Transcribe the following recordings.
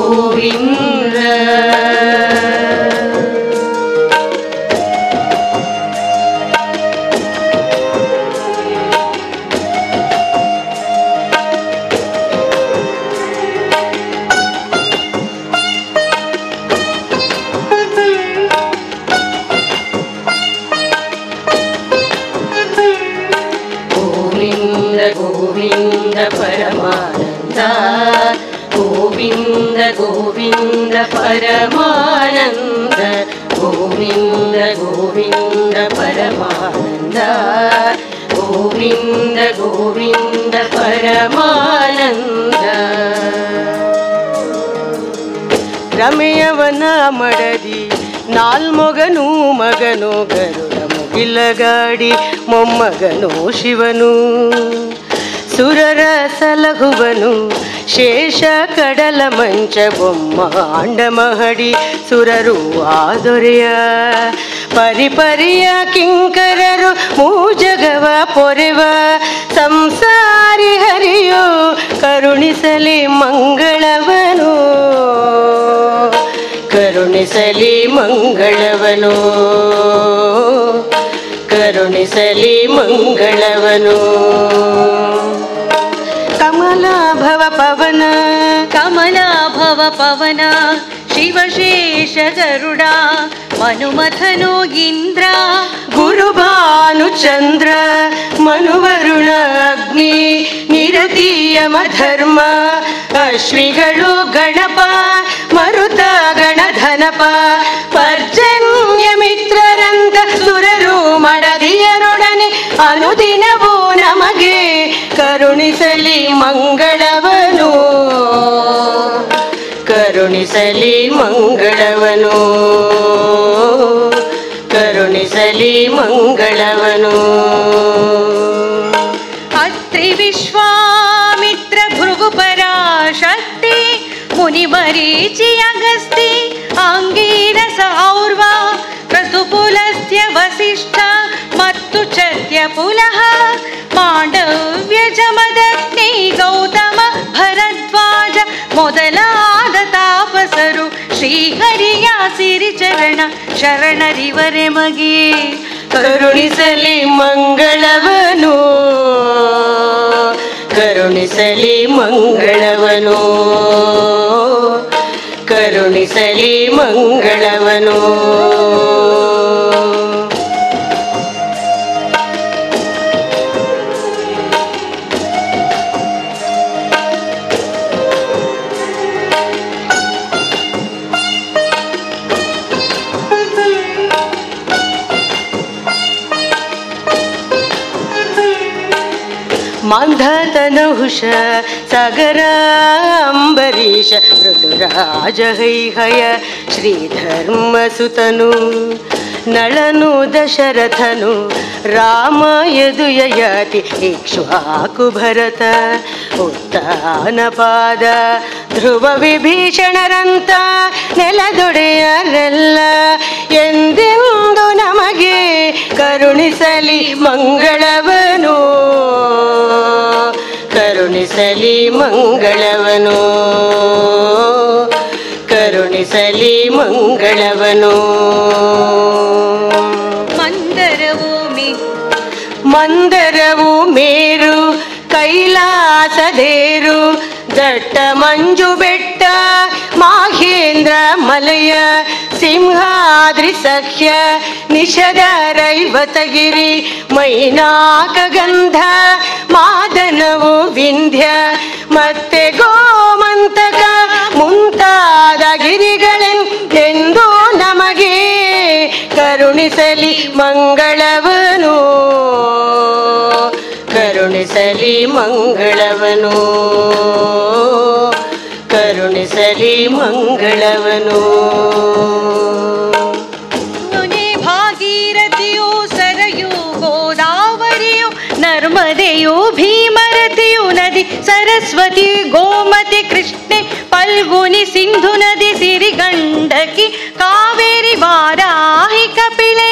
ಗೋವಿಂದ. ಗೋವಿಂದ ಪರಮಾನಂದ, ಗೋವಿಂದ ಗೋವಿಂದ ಪರಮಾನಂದ, ಗೋವಿಂದ ಗೋವಿಂದ ಪರಮಾನಂದ, ಗೋವಿಂದ ಗೋವಿಂದ ಪರಮಾನಂದ. ರಮೆಯವನ ಮಡದಿ ನಾಲ್ಮೊಗನು ಮಗನು ಗರುಡ ಮುಗಿಲಗಾಡಿ ಮೊಮ್ಮಗನು ಶಿವನು, ಸುರರ ಸಲಹುವನು ಶೇಷ ಕಡಲ ಮಂಚ ಬೊಮ್ಮಾಂಡ ಮಹಡಿ ಸುರರು ಆದೊರೆಯ, ಪರಿಪರಿಯ ಕಿಂಕರರು ಮೂಜಗವ ಪೊರೆವ, ಸಂಸಾರಿ ಹರಿಯೋ ಕರುಣಿಸಲಿ ಮಂಗಳವನು, ಕರುಣಿಸಲಿ ಮಂಗಳವನು, ಕರುಣಿಸಲಿ ಮಂಗಳವನು. ಕಮಲಾಭವ ಪವನ, ಕಮಲಾಭವ ಪವನ, ಶಿವಶೇಷ ಗರುಡ, ಮನುಮಥನು ಇಂದ್ರ, ಗುರುಭಾನುಚಂದ್ರ, ಮನುವರುಣ ಅಗ್ನಿ, ನಿರತೀಯಮ ಧರ್ಮ, ಅಶ್ವಿಗಳು ಗಣಪ, ಮರುತ ಗಣಧನಪ, ಪರ್ಜನ್ಯ ಮಿತ್ರರಂತ ಸುರರು ಮಡದಿಯರೊಡನೆ ಅನುದಿನವೂ ನಮಗೆ ಕರುಣಿಸಲಿ ಮಂಗಳವನು, ಕರುಣಿಸಲಿ ಮಂಗಳವನು, ಕರುಣಿಸಲಿ ಮಂಗಳವನು. ಅತ್ರಿ ವಿಶ್ವಾಮಿತ್ರ ಭೃಗು ಪರಾಶಕ್ತಿ, ಮುನಿ ಮರೀಚಿ ಅಗಸ್ತಿ ಅಂಗೀರಸ ಔರ್ವ, ಕ್ರತುಪುಲಸ್ತ್ಯ ವಸಿಷ್ಠ ಮತ್ತು ಚರ್ಯ ಪುಲಹ, ಮಾಂಡವ್ಯ ಜಮದಗ್ನಿ ಗೌತಮ ಭರದ್ವಾಜ ಮೊದಲಾದ ತಾಪಸರು ಶ್ರೀಹರಿಯ ಸಿರಿಚರಣ ಶರಣರಿವರೆ ಮಗೆ ಕರುಣಿಸಲಿ ಮಂಗಳವನು, ಕರುಣಿಸಲಿ ಮಂಗಳವನು, ಕರುಣಿಸಲಿ ಮಂಗಳವನು. ಮಾಂಧಾತನಹುಷ ಸಗರ ಅಂಬರೀಷ ಋತುರಾಜ ಹೈಹಯ ಶ್ರೀಧರ್ಮಸುತನು, ನಳನು ದಶರಥನು ರಾಮ ಯದುಯಯಾತಿ ಇಕ್ಷ್ವಾಕು ಭರತ, ಉತ್ತಾನಪಾದ ಧ್ರುವ ವಿಭೀಷಣರಂತ ನೆಲದೊಡೆಯರೆಲ್ಲ ಎಂದೆಂದು ನಮಗೆ ಕರುಣಿಸಲಿ ಮಂಗಳವನು, ಕರುಣಿಸಲಿ ಮಂಗಳವನು, ಕರುಣಿಸಲಿ ಮಂಗಳವನು. ಮಂದರವು ಮೇರು ಕೈಲಾಸದೇರು, ದಟ್ಟ ಮಂಜು ಬೆಟ್ಟ ಮಾಹೇಂದ್ರ ಮಲಯ, ಸಿಂಹಾದ್ರಿ ಸಖ್ಯ ನಿಷದ ರೈವತಗಿರಿ, ಮೈನಾಕ ಗಂಧ ಮಾದನವು ವಿಂಧ್ಯ, ಮತ್ತೆ ಗೋಮಂತಕ ಮುಂತಾದ ಗಿರಿಗಳೆಂದೆಂದು ನಮಗೆ ಕರುಣಿಸಲಿ ಮಂಗಳವನು, ಕರುಣಿಸಲಿ ಮಂಗಳವನು, ಕರುಣಿಸಲಿ ಮಂಗಳವನು. ಭಾಗೀರಥಿಯು ಸರಯು ಗೋದಾವರಿಯು ನರ್ಮದೆಯು ಭೀಮರತಿಯು ನದಿ ಸರಸ್ವತಿ ಗೋಮತಿ ಕೃಷ್ಣೆ ಫಲ್ಗುನಿ ಸಿಂಧು ನದಿ ಸಿರಿಗಂಡಕಿ ಕಾವೇರಿ ವಾರಾಹಿ ಕಪಿಲೆ,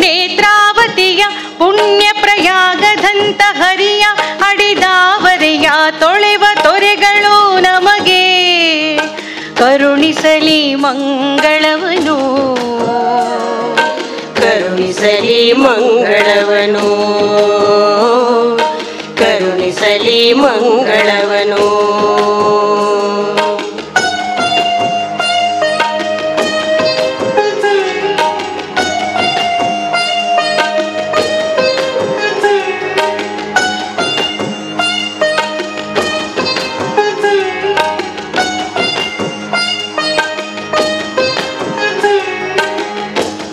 ನೇತ್ರಾವತಿಯ ಪುಣ್ಯ ಪ್ರಯಾಗದಂತ ಹರಿಯ ಅಡಿದಾವರಿಯ ತೊಳೆವ ತೊರೆಗಳು ನಮಗೆ ಕರುಣಿಸಲಿ ಮಂಗಳವನು ಕರುಣಿಸಲಿ ಮಂಗಳವನು ಕರುಣಿಸಲಿ ಮಂಗಳವನು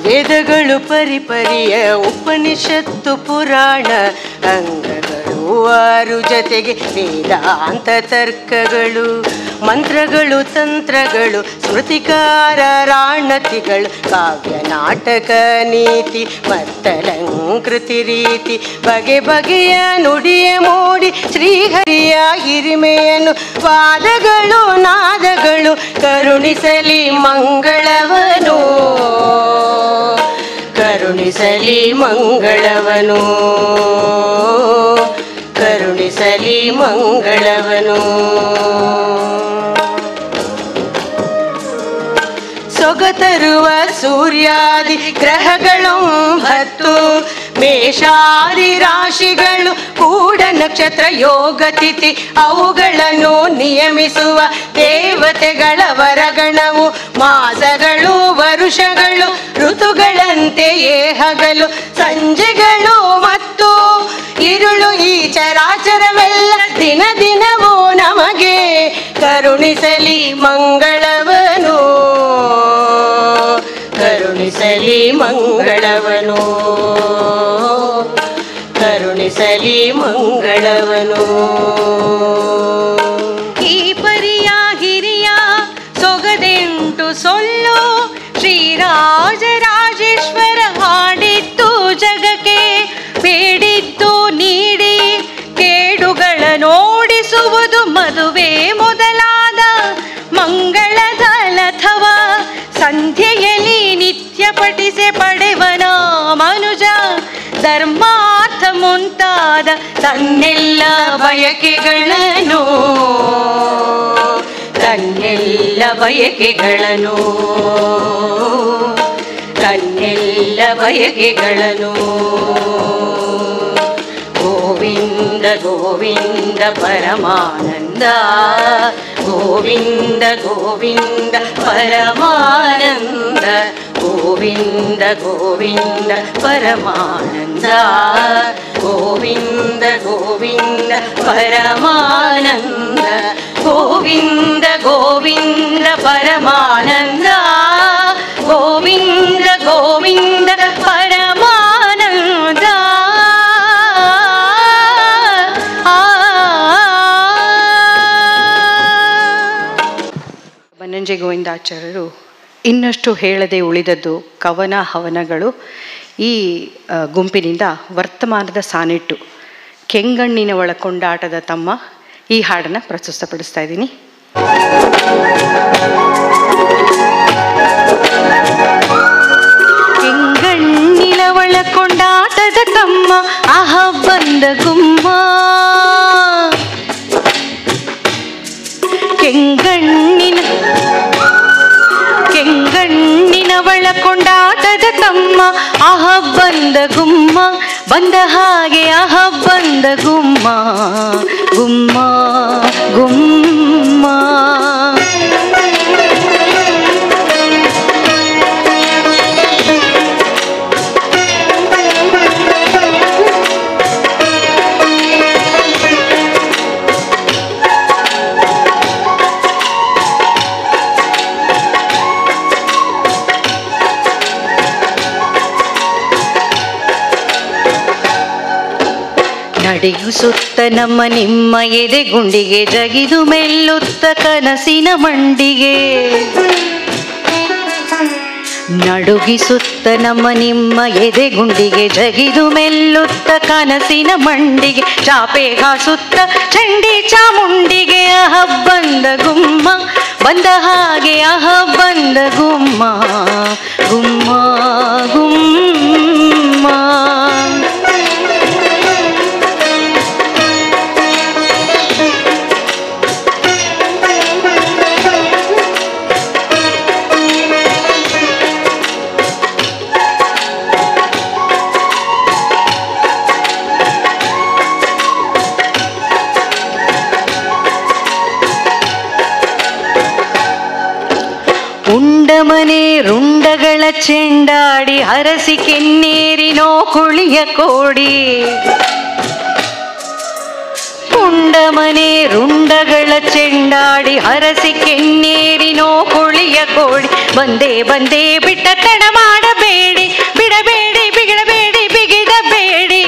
ವೇದಗಳು ಪರಿಪರಿಯ ಉಪನಿಷತ್ತು ಪುರಾಣ ಅಂಗಗಳು 6 ಜೊತೆಗೆ ವೇದಾಂತ ತರ್ಕಗಳು ಮಂತ್ರಗಳು ತಂತ್ರಗಳು ಸ್ಮೃತಿಕಾರ ರಾಣತಿಗಳು ಕಾವ್ಯ ನಾಟಕ ನೀತಿ ಮತ್ತಲಂಕೃತಿ ರೀತಿ ಬಗೆ ಬಗೆಯ ನುಡಿಯ ಮೂಡಿ ಶ್ರೀಹರಿಯ ಹಿರಿಮೆಯನ್ನು ವಾದಗಳು ನಾದಗಳು ಕರುಣಿಸಲಿ ಮಂಗಳವನು ಕರುಣಿಸಲಿ ಮಂಗಳವನು ಕರುಣಿಸಲಿ ಮಂಗಳವನು ಸೊಗತರುವ ಸೂರ್ಯಾದಿ ಗ್ರಹಗಳು 10 ಮೇಷಾದಿ ರಾಶಿಗಳು ಕೂಡ ನಕ್ಷತ್ರ ಯೋಗ ತಿಥಿ ಅವುಗಳನ್ನು ನಿಯಮಿಸುವ ದೇವತೆಗಳ ವರಗಣವು ಮಾಸಗಳು ವರುಷಗಳು ಋತುಗಳಂತೆಯೇ ಹಗಲು ಸಂಜೆಗಳು ಮತ್ತು ഇരുಳು ಈ ಚರಾಚರವೆಲ್ಲ ದಿನ ದಿನವೂ ನಮಗೆ ಕರುಣಿಸಲಿ ಮಂಗಳವನು ಕರುಣಿಸಲಿ ಮಂಗಳವನು ಕರುಣಿಸಲಿ ಮಂಗಳವನು ಈ ಪರಿಯ ಹಿರಿಯ ಸೊಗದೆಂಟು ಸೊಲ್ಲು ಶ್ರೀರಾಜರಾಜೇಶ್ವರ ಹಾಡಿತ್ತು ಜಗಕ್ಕೆ ಬೇಡಿದ್ದು ನೀಡಿ ಕೇಡುಗಳ ನೋಡಿಸುವುದು ಮದುವೆ ಮೊದಲಾದ ಮಂಗಳದ ಲಥವ ಸಂಧ್ಯೆಯಲ್ಲಿ ನಿತ್ಯ ಪಠಿಸೆ ಪಡೆವನ ಮನುಜ ಧರ್ಮಾರ್ಥ ಮುಂತಾದ ತನ್ನೆಲ್ಲ ಬಯಕೆಗಳನ್ನು ತನ್ನೆಲ್ಲ ಬಯಕೆಗಳನ್ನು ತನ್ನೆಲ್ಲ ಬಯಕೆಗಳನ್ನು ಗೋವಿಂದ ಗೋವಿಂದ ಪರಮಾನಂದ ಗೋವಿಂದ ಗೋವಿಂದ ಪರಮಾನಂದ ಗೋವಿಂದ ಗೋವಿಂದ ಪರಮಾನಂದ ಗೋವಿಂದ ಗೋವಿಂದ ಪರಮಾನಂದ ಗೋವಿಂದ ಗೋವಿಂದ ಪರಮಾನಂದ ಗೋವಿಂದ ಗೋವಿಂದ ಪರಮಾನಂದ ಬನ್ನಂಜೆ ಗೋವಿಂದಾಚಾರ್ಯರು ಇನ್ನಷ್ಟು ಹೇಳದೆ ಉಳಿದದ್ದು ಕವನ ಹವನಗಳು ಈ ಗುಂಪಿನಿಂದ ವರ್ತಮಾನದ ಸಾನೆಟ್ಟು ಕೆಂಗಣ್ಣಿನ ಒಳಕೊಂಡಾಟದ ತಮ್ಮ ಈ ಹಾಡನ್ನು ಪ್ರಸ್ತುತಪಡಿಸ್ತಾ ಇದ್ದೀನಿ. ಕೆಂಗಣ್ಣಿನ ಒಳಕೊಂಡಾಟದ ತಮ್ಮ ಆಹ ಬಂದ ಗುಮ್ಮ ಕೆಂಗಣ್ಣಿನ ಒಳಕೊಂಡಾಟದ ತಮ್ಮ ಆಹ ಬಂದ ಗುಮ್ಮ ಬಂದ ಹಾಗೆ ಆಹ ಬಂದ ಗುಮ್ಮ ಗುಮ್ಮ ಗುಮ್ಮ ನಡೆಯು ಸುತ್ತ ನಮ್ಮ ನಿಮ್ಮ ಎದೆ ಗುಂಡಿಗೆ ಜಗಿದು ಮೆಲ್ಲುತ್ತ ಕನಸಿನ ಮಂಡಿಗೆ ನಡುಗಿಸುತ್ತ ನಮ್ಮ ನಿಮ್ಮ ಎದೆ ಗುಂಡಿಗೆ ಜಗಿದು ಮೆಲ್ಲುತ್ತ ಕನಸಿನ ಮಂಡಿಗೆ ಚಾಪೆ ಹಾಸುತ್ತ ಚಂಡಿ ಚಾಮುಂಡಿಗೆ ಅಹ ಬಂದ ಗುಮ್ಮ ಬಂದ ಹಾಗೆ ಅಹ ಬಂದ ಗುಮ್ಮ ಗುಮ್ಮ ಗುಮ್ಮ ಉಂಡಮನೆ ರುಂಡಗಳ ಚೆಂಡಾಡಿ ಹರಸಿ ಕೆನ್ನೇರಿನೋ ಕುಳಿಯ ಕೋಡಿ. ಉಂಡಮನೆ ರುಂಡಗಳ ಚೆಂಡಾಡಿ ಹರಸಿ ಕೆನ್ನೇರಿನೋ ಕುಳಿಯ ಕೋಡಿ. ಬಂದೇ ಬಂದೇ ಬಿಟ್ಟ ತಡ ಮಾಡಬೇಡಿ, ಬಿಡಬೇಡಿ ಬಿಗಿಡಬೇಡಿ ಬಿಗಿಡಬೇಡಿ.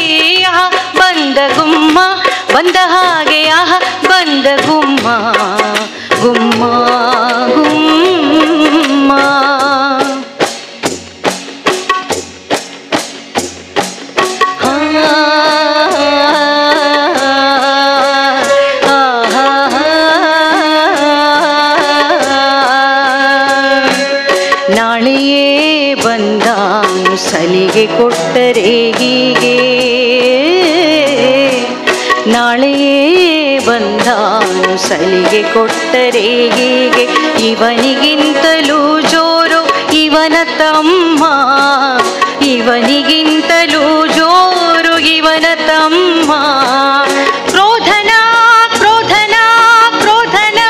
ಆಹ ಬಂದ ಗುಮ್ಮ ಬಂದ ಹಾಗೆ, ಆಹ ಬಂದ ಗುಮ್ಮ ಗುಮ್ಮ ಗುಮ್ಮ. ನಾಳೆಯೇ ಬಂದಾನು ಸಲಿಗೆ ಕೊಟ್ಟರೆ ಹೀಗೆ, ನಾಳೆಯೇ ಬಂದಾನು ಸಲಿಗೆ ಕೊಟ್ಟರೆ ಹೀಗೆ. ಇವನಿಗಿಂತಲೂ ಜೋರು ಇವನ ತಮ್ಮ, ಇವನಿಗಿಂತಲೂ ಜೋರು ಇವನ ತಮ್ಮ. ಕ್ರೋಧನ ಕ್ರೋಧನ ಕ್ರೋಧನ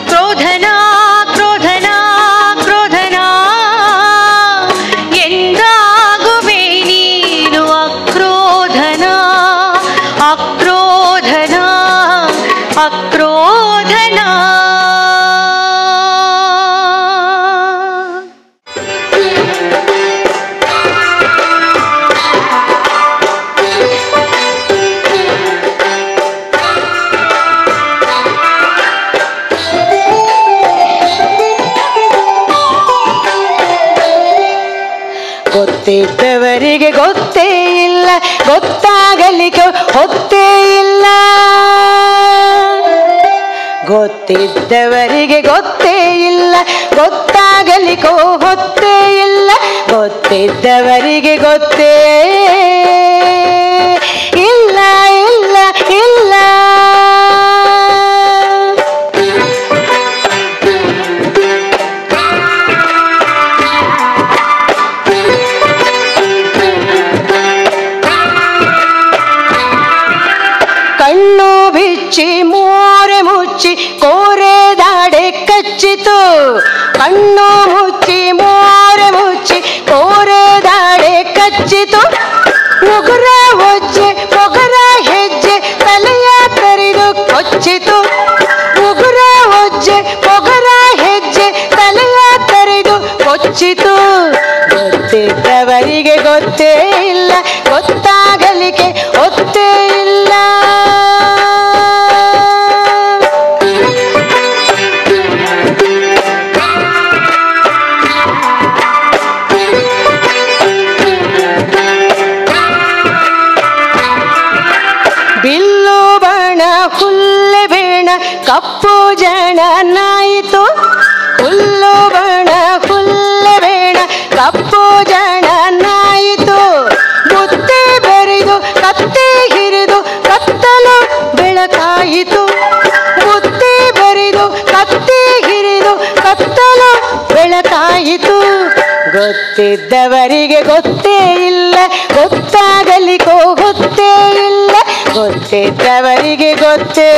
ಕ್ರೋಧನ ಕ್ರೋಧನ ಕ್ರೋಧನ ಎಂದಾಗುವೆ ನೀನು ಅಕ್ರೋಧನ ಅಕ್ರೋಧನ ಅಕ್ರೋಧನ. ಗೊತ್ತಿದ್ದವರಿಗೆ ಗೊತ್ತೇ ಇಲ್ಲ, ಗೊತ್ತಾಗಲಿಕ್ಕೆ ಹೊತ್ತೇ ಇಲ್ಲ. ಗೊತ್ತಿದ್ದವರಿಗೆ ಗೊತ್ತೇ ಇಲ್ಲ, ಗೊತ್ತಾಗಲಿಕ್ಕೋ ಹೊತ್ತೇ ಇಲ್ಲ. ಗೊತ್ತಿದ್ದವರಿಗೆ ಗೊತ್ತೇ ಇಲ್ಲ ಇಲ್ಲ ಇಲ್ಲ. ಕಣ್ಣು ಬಿಚ್ಚಿ ಮೋರೆ ಮುಚ್ಚಿ ಕೋರೆ ದಾಡೆ ಕಚ್ಚಿತು. ಕಣ್ಣು ಮುಚ್ಚಿ ಮೋರೆ ಮುಚ್ಚಿ ಕೋರೆ ದಾಡೆ ಕಚ್ಚಿತು. ಉಗುರ ಒಜ್ಜೆ ಮೊಗರ ಹೆಜ್ಜೆ ತಲೆಯ ಕರಿದು ಕೊಚ್ಚಿತು. ಉಗುರ ಒಜ್ಜೆ ಮೊಗರ ಹೆಜ್ಜೆ ತಲೆಯ ಕರಿದು ಕೊಚ್ಚಿತು. ಗೊತ್ತಿದ್ದವರಿಗೆ ಗೊತ್ತೇ ಇಲ್ಲ, ಗೊತ್ತಾಗಲಿಕ್ಕೆ ಒತ್ತೇ ಇಲ್ಲ. ಬಿಲ್ಲು ಬಣ ಹುಲ್ಲೆ ಬೇಣ ಕಪ್ಪು ಜನನಾಯಿತು. ಹುಲ್ಲು ಬಣ ಹುಲ್ಲೆ ಬೇಣ ಕಪ್ಪು ಜನನಾಯಿತು. ಬುತ್ತಿ ಬೆರೆದು ಕತ್ತಿ ಹಿರಿದು ಕತ್ತಲು ಬೆಳಕಾಯಿತು. ಬುತ್ತಿ ಬೆರೆದು ಕತ್ತಿ ಹಿರಿದು ಕತ್ತಲು ಬೆಳಕಾಯಿತು. ಗೊತ್ತಿದ್ದವರಿಗೆ ಗೊತ್ತೇ ಇಲ್ಲ, ಗೊತ್ತಾಗಲಿಕ್ಕೋ ಗೊತ್ತೇ ಇಲ್ಲ. ಗೊತ್ತಿದ್ದವರಿಗೆ ಗೊತ್ತೇ